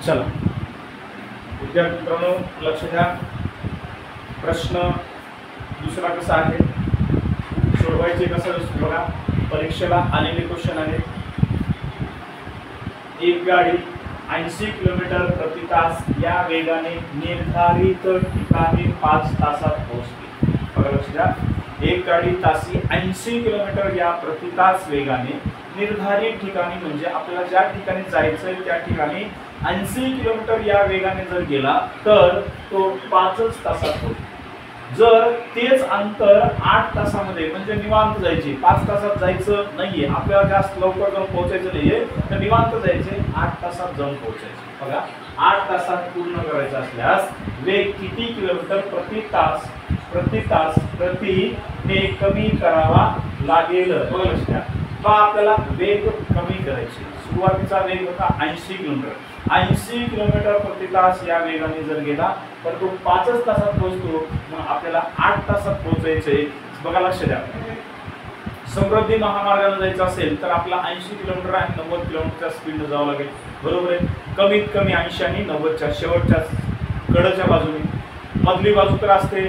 चला विद्यार्थी मित्रांनो लक्ष द्या। प्रश्न दुसरा कसा आहे सोडवायचे कसं बघा। परीक्षेला आलेले क्वेश्चन आहे। एक गाडी 80 किलोमीटर प्रति तास या वेगाने निर्धारित ठिकाणी 5 तासात पोहोचते। बघा लक्ष द्या। एक गाडी तासी 80 किलोमीटर या प्रति तास वेगाने निर्धारित ठिकाणी म्हणजे आपल्याला ज्या ठिकाणी जायचंय त्या ठिकाणी 80 किलोमीटर या वेगाने जर गेला तर तो 5 तासात पोहोचतो। जर तेच अंतर 8 तासामध्ये म्हणजे निवांत जायचे, 5 तासात जायचं नाहीये, आपल्याला जास्त लवकर जाऊन पोहोचायचं नाहीये तर निवांत जायचे 8 तासात जाऊन पोहोचायचे। बघा 8 तासात पूर्ण करायचं असल्यास वेग किती किलोमीटर प्रति ने कमी करावा लागेल। बघा लक्ष द्या। आपल्याला वेग कमी करायचे। सुरुवातीचा वेग होता 80 किलोमीटर। 80 किलोमीटर प्रति तास या वेगाने जर गेला तर तो 5 तासात पोहोचतो। मग आपल्याला 8 तासात पोहोचायचे। बघा लक्ष द्या। समृद्धी महामार्गाने जायचं असेल तर आपला 80 किलोमीटर आणि 90 किलोमीटरच्या स्पीडने जावं लागेल, बरोबर आहे। कमीत कमी 80 आणि 90च्या शेवटच्या कडेच्या बाजूने। मधली बाजू तर असते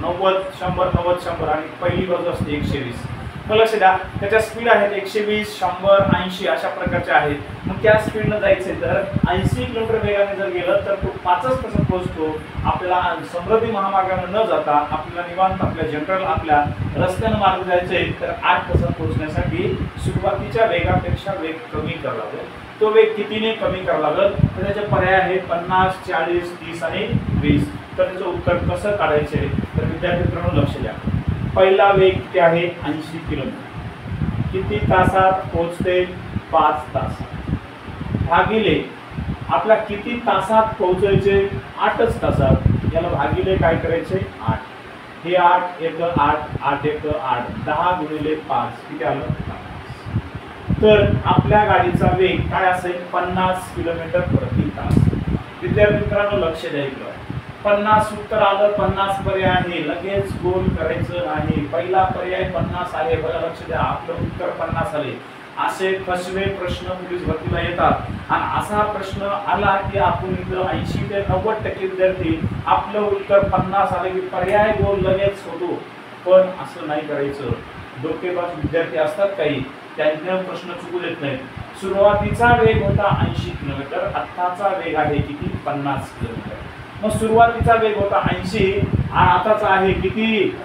90 100 90 100 आणि पहिली बाजू असते 120। मग लक्ष द्या त्याच्या स्पीड आहेत 120 100 80 अशा प्रकारचे आहेत। मग त्या स्पीडने जायचे तर 80 किलोमीटर वेगाने जर गेलं तर तो 5 तासात पोहोचतो। आपल्याला समृद्धी महामार्गाने न जाता आपल्याला निवांत आपल्या जनरल आपल्या रस्त्याने मार्ग जायचे तर 8 तासात पोहोचण्यासाठी सुरुवातीच्या वेगापेक्षा वेग कमी करावा लागेल। तो वेग कितीने कमी करावा लागेल तर त्याचे पर्याय आहेत 50 40 30 आणि 20। तर त्याचं उत्तर कसं काढायचे तर विद्यार्थी मित्रांनो लक्ष द्या। पहिला वेग किती आहे 80 किलोमीटर, किती तासात पोहोचते 5 तास, भागिले आपला किती तासात पोहोचायचे 8 तासात, याला भागिले काय करायचे 8। हे 8 1 8 8 1 8 10 गुणिले 5 किती आलं 50। तर आपल्या गाडीचा वेग काय असेल 50 किलोमीटर प्रति तास। विद्यार्थी मित्रांनो लक्ष द्यायचं। 50 उत्तर आलं, 50 पर्याय आहे, लगेच गोल करायचं नाही। पहिला पर्याय 50 आले, बघा लक्ष द्या आपलं उत्तर 50 आले। असे फसवे प्रश्न पोलीस भरतीला येतात आणि असा प्रश्न आला की आपण इथं 80 ते 90% विद्यार्थी आपलं उत्तर 50 आले की पर्याय गोल लगेच होतो। पण असं नाही करायचं। डोकेबाज विद्यार्थी असतात काही, त्यांना प्रश्न चुकू देत नाहीत। सुरुवातीचा वेग होता 80 किलोमीटर, आत्ताचा वेग आहे किती 50 किलोमीटर। मग सुरुवातीचा वेग होता 80 आणि आताचा आहे किती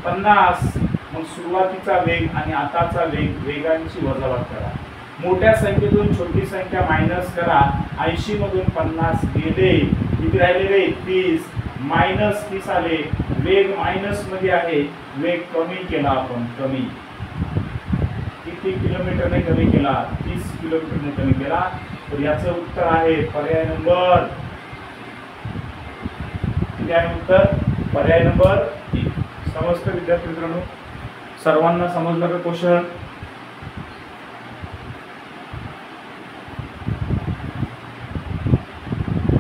50। मग सुरुवातीचा वेग आणि आताचा वेग वेगांची वजाबाकी करा। मोठ्या संख्येतून छोटी संख्या मायनस करा। 80 मधून 50 गेले, किती राहिलेले 30, मायनस 30 आले। वेग मायनस मध्ये आहे, वेग कमी केला आपण, कमी किती किलोमीटरने कमी केला 30 किलोमीटरने कमी केला। तर याचं उत्तर आहे पर्याय नंबर पर्याय नंबर 3। समजतं विद्यार्थी मित्रांनो? सर्वांना समजलं का क्वेश्चन?